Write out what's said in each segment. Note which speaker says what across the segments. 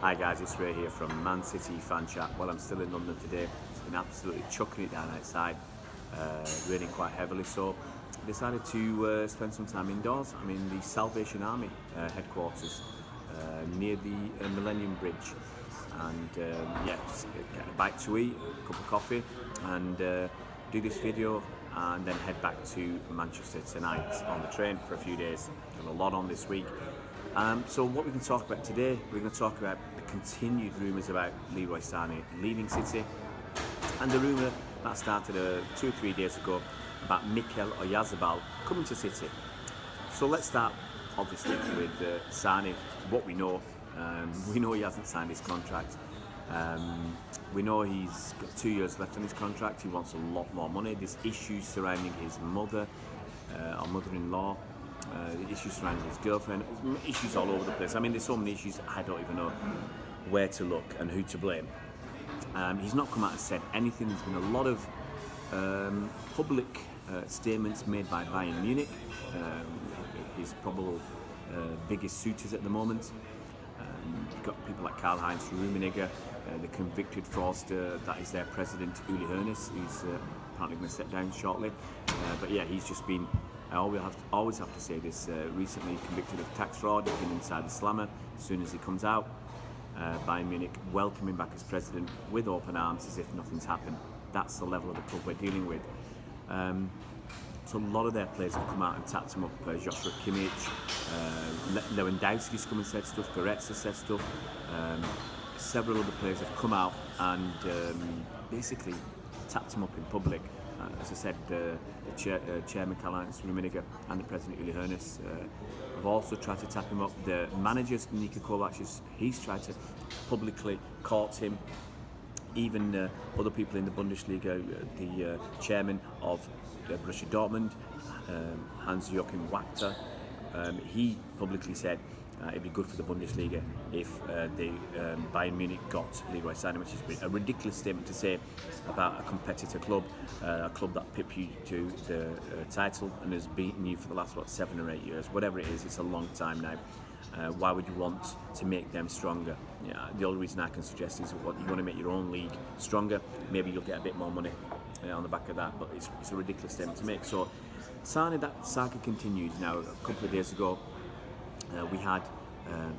Speaker 1: Hi guys, it's Ray here from Man City Fan Chat. Well, I'm still in London today. It's been absolutely chucking it down outside, raining quite heavily, so I decided to spend some time indoors. I'm in the Salvation Army headquarters near the Millennium Bridge, and just get a bite to eat, a cup of coffee, and do this video, and then head back to Manchester tonight on the train for a few days. Got a lot on this week. So what we can talk about today, we're going to talk about the continued rumours about Leroy Sané leaving City, and the rumour that started 2 or 3 days ago about Mikel Oyazarbal coming to City. So let's start obviously with Sané. What we know he hasn't signed his contract. We know he's got 2 years left on his contract. He wants a lot more money. There's issues surrounding his mother, or mother-in-law. The issues surrounding his girlfriend, issues all over the place. I mean, there's so many issues I don't even know where to look and who to blame. He's not come out and said anything. There's been a lot of public statements made by Bayern Munich, his probable biggest suitors at the moment. You've got people like Karl-Heinz Rummenigge, the convicted fraudster that is their president, Uli Hoeneß, who's apparently going to step down shortly. But yeah, he's just been, I always have to say this, recently convicted of tax fraud. He's been inside the slammer. As soon as he comes out, Bayern Munich welcome him back as president with open arms as if nothing's happened. That's the level of the club we're dealing with. So a lot of their players have come out and tapped him up. Joshua Kimmich, Lewandowski's come and said stuff, Goretzka said stuff. Several other players have come out and basically tapped him up in public. As I said, the chairman Karl-Heinz Rummenigge and the president Uli Hoeneß have also tried to tap him up. The manager Niko Kovac, he's tried to publicly court him. Even other people in the Bundesliga, the chairman of Borussia Dortmund, Hans-Joachim Wachter, he publicly said it'd be good for the Bundesliga if Bayern Munich got Leroy Sané, which is a ridiculous statement to say about a competitor club, a club that pipped you to the title and has beaten you for the last 7 or 8 years, whatever it is. It's a long time now. Why would you want to make them stronger? Yeah, the only reason I can suggest is what you want to make your own league stronger. Maybe you'll get a bit more money on the back of that, but it's a ridiculous statement to make. So Sané, that saga continues now. A couple of days ago, we had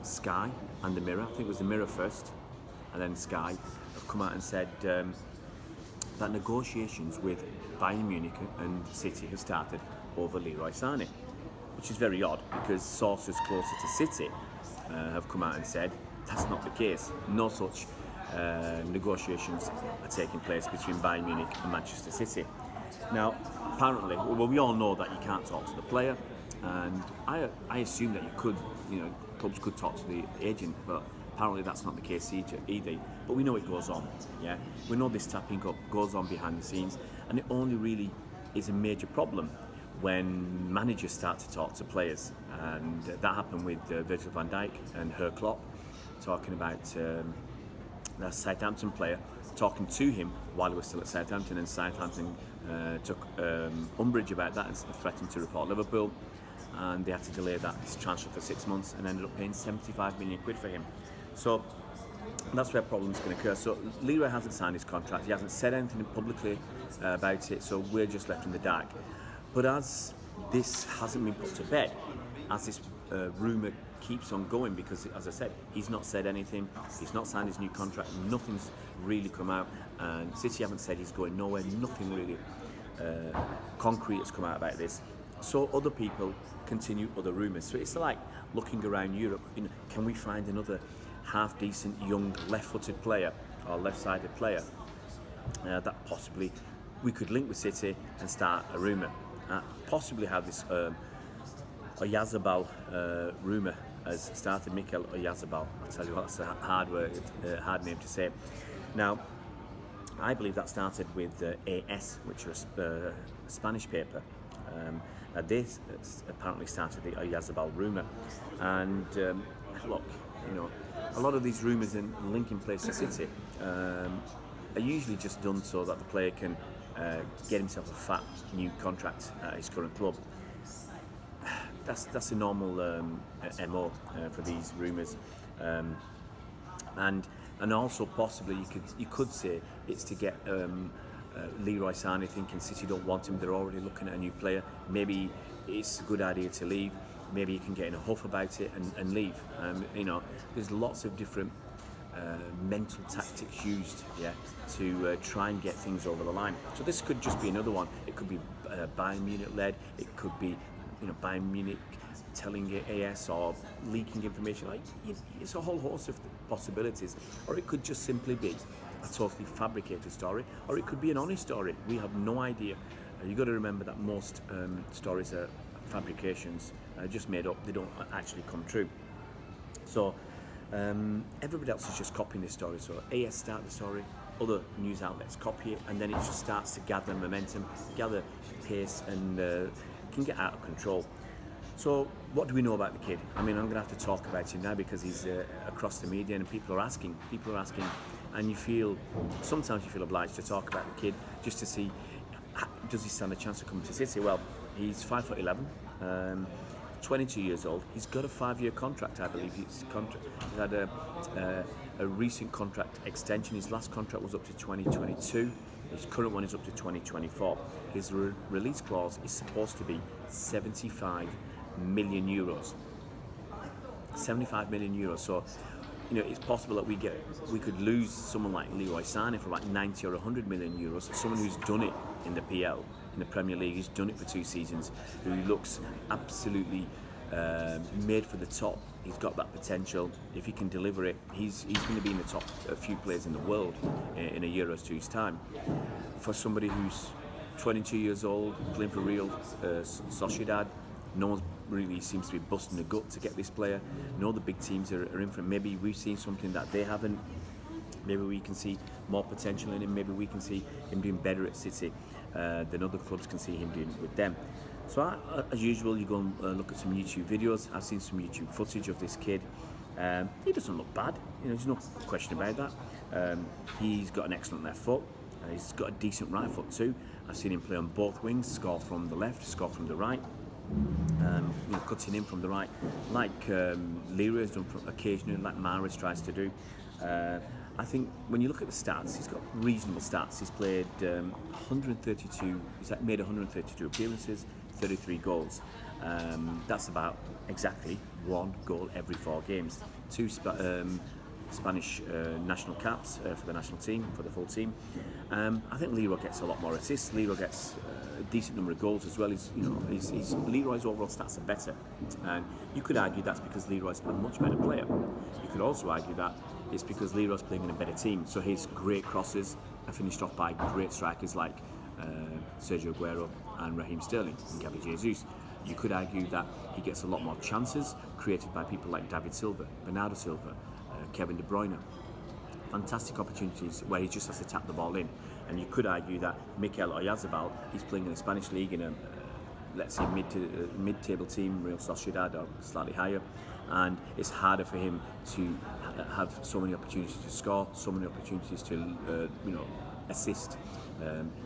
Speaker 1: Sky and the Mirror. I think it was the Mirror first, and then Sky have come out and said that negotiations with Bayern Munich and City have started over Leroy Sané, which is very odd because sources closer to City have come out and said that's not the case. No such negotiations are taking place between Bayern Munich and Manchester City. Now, apparently, well, we all know that you can't talk to the player, and I assume that you could, clubs could talk to the agent, but apparently that's not the case either. But we know it goes on, yeah? We know this tapping up goes on behind the scenes, and it only really is a major problem when managers start to talk to players, and that happened with Virgil van Dijk and Herr Klopp, talking about the Southampton player, talking to him while he was still at Southampton, and Southampton took umbrage about that and threatened to report Liverpool, and they had to delay that transfer for 6 months and ended up paying 75 million quid for him. So that's where problems can occur. So Leroy hasn't signed his contract, he hasn't said anything publicly about it, so we're just left in the dark. But as this hasn't been put to bed, as this rumour keeps on going, because as I said, he's not said anything, he's not signed his new contract, nothing's really come out, and City haven't said he's going nowhere, nothing really concrete has come out about this. So other people continue other rumours. So it's like looking around Europe, can we find another half-decent young left-footed player or left-sided player that possibly we could link with City and start a rumour? Possibly how this Oyazarbal rumour has started. Mikel Oyazarbal, I tell you what, that's a hard name to say. Now, I believe that started with AS, which was a Spanish paper. Now this apparently started the Oyazarbal rumour, and look, a lot of these rumours in linking place to City are usually just done so that the player can get himself a fat new contract at his current club. That's a normal MO for these rumours. and also possibly you could say it's to get Leroy Sané thinking City don't want him, they're already looking at a new player. Maybe it's a good idea to leave. Maybe you can get in a huff about it and leave. There's lots of different mental tactics used, to try and get things over the line. So this could just be another one. It could be Bayern Munich led. It could be, Bayern Munich telling AS or leaking information. It's a whole host of possibilities. Or it could just simply be a totally fabricated story, or it could be an honest story. We have no idea. You've got to remember that most stories are fabrications, just made up. They don't actually come true. So everybody else is just copying this story. So AS start the story, other news outlets copy it, and then it just starts to gather momentum, gather pace, and can get out of control. So what do we know about the kid? I'm going to have to talk about him now because he's across the media and people are asking, and sometimes you feel obliged to talk about the kid just to see, does he stand a chance of coming to City? Well, he's 5'11", 22 years old. He's got a 5-year contract, I believe. He's had a recent contract extension. His last contract was up to 2022. His current one is up to 2024. His release clause is supposed to be 75 million euros. 75 million euros. So, it's possible that we could lose someone like Leroy Sané for about 90 or 100 million euros. Someone who's done it in the PL, in the Premier League, he's done it for 2 seasons, who looks absolutely made for the top. He's got that potential. If he can deliver it, he's going to be in the top few players in the world in a year or two's time. For somebody who's 22 years old, playing for Real Sociedad, no one really seems to be busting a gut to get this player. No, the big teams are in for him. Maybe we've seen something that they haven't. Maybe we can see more potential in him. Maybe we can see him doing better at City than other clubs can see him doing with them. So as usual, you go and look at some YouTube videos. I've seen some YouTube footage of this kid. He doesn't look bad. There's no question about that. He's got an excellent left foot. He's got a decent right foot too. I've seen him play on both wings, score from the left, score from the right. Cutting in from the right, like Leroy has done occasionally, like Mahrez tries to do. I think when you look at the stats, he's got reasonable stats. He's played 132. He's made 132 appearances, 33 goals. That's about exactly 1 goal every 4 games. 2 Spanish national caps for the national team, for the full team. I think Leroy gets a lot more assists. Leroy gets a decent number of goals as well. Leroy's overall stats are better, and you could argue that's because Leroy's a much better player. You could also argue that it's because Leroy's playing in a better team. So his great crosses are finished off by great strikers like Sergio Aguero and Raheem Sterling and Gabi Jesus. You could argue that he gets a lot more chances created by people like David Silva, Bernardo Silva, Kevin De Bruyne. Fantastic opportunities where he just has to tap the ball in. And you could argue that Mikel Oyazarbal, he's playing in the Spanish league in a, let's say, mid-table team, Real Sociedad or slightly higher, and it's harder for him to have so many opportunities to score, so many opportunities to assist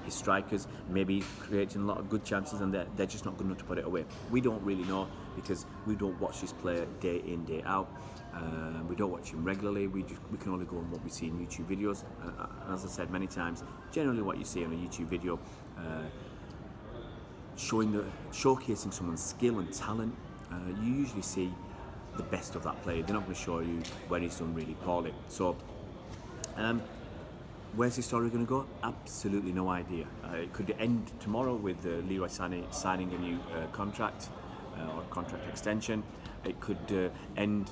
Speaker 1: his strikers. Maybe creating a lot of good chances, and they're just not good enough to put it away. We don't really know because we don't watch this player day in, day out. We don't watch him regularly. We can only go on what we see in YouTube videos. As I said many times, generally what you see on a YouTube video, showcasing someone's skill and talent, you usually see the best of that player. They're not going to show you where he's done really poorly. So, where's this story going to go? Absolutely no idea. It could end tomorrow with Leroy Sané signing a new contract or contract extension. It could end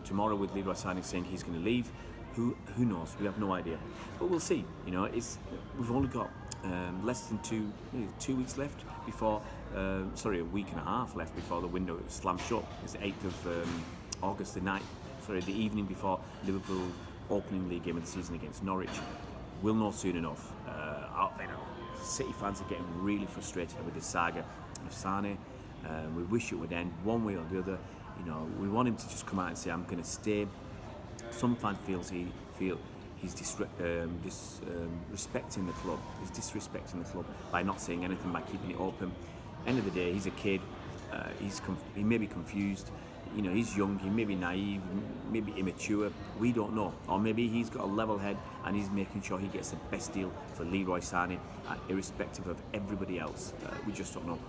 Speaker 1: tomorrow with Leroy Sané saying he's going to leave. Who knows? We have no idea. But we'll see. We've only got less than 2 weeks left before, a week and a half left before the window slams shut. It's the 8th of August, the evening before Liverpool opening league game of the season against Norwich. We'll know soon enough. City fans are getting really frustrated with the saga of Sané. We wish it would end one way or the other. We want him to just come out and say, I'm going to stay. Some fan feels he's disrespecting the club. He's disrespecting the club by not saying anything, by keeping it open. End of the day, he's a kid. he may be confused. You know, he's young, he may be naive, maybe immature, we don't know. Or maybe he's got a level head and he's making sure he gets the best deal for Leroy Sané, irrespective of everybody else. We just don't know.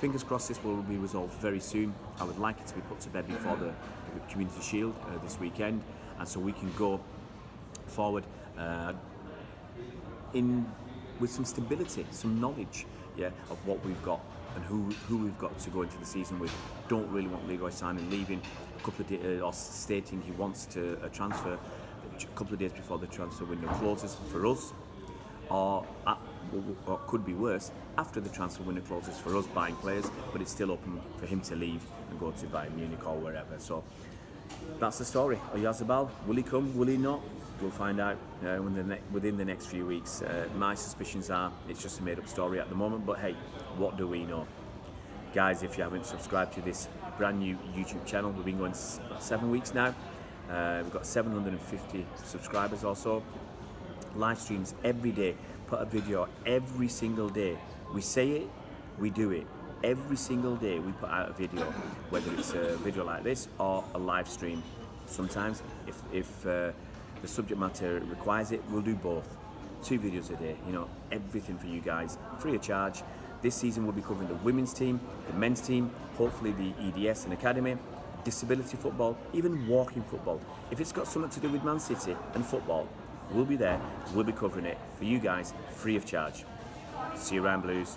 Speaker 1: Fingers crossed this will be resolved very soon. I would like it to be put to bed before the Community Shield this weekend, and so we can go forward with some stability, some knowledge, of what we've got and who we've got to go into the season with. Don't really want Leroy Sané leaving a couple of days, or stating he wants to transfer a couple of days before the transfer window closes for us, or could be worse, after the transfer window closes for us buying players, but it's still open for him to leave and go to Bayern Munich or wherever. So that's the story. Oyazarbal, will he come? Will he not? We'll find out within the next few weeks. My suspicions are it's just a made-up story at the moment, but hey, what do we know? Guys, if you haven't subscribed to this brand new YouTube channel, we've been going 7 weeks now. We've got 750 subscribers or so. Live streams every day, put a video every single day. We say it, we do it. Every single day we put out a video, whether it's a video like this or a live stream. Sometimes, if the subject matter requires it, we'll do both. 2 videos a day, everything for you guys, free of charge. This season we'll be covering the women's team, the men's team, hopefully the EDS and academy, disability football, even walking football. If it's got something to do with Man City and football, we'll be there, we'll be covering it for you guys, free of charge. See you around, Blues.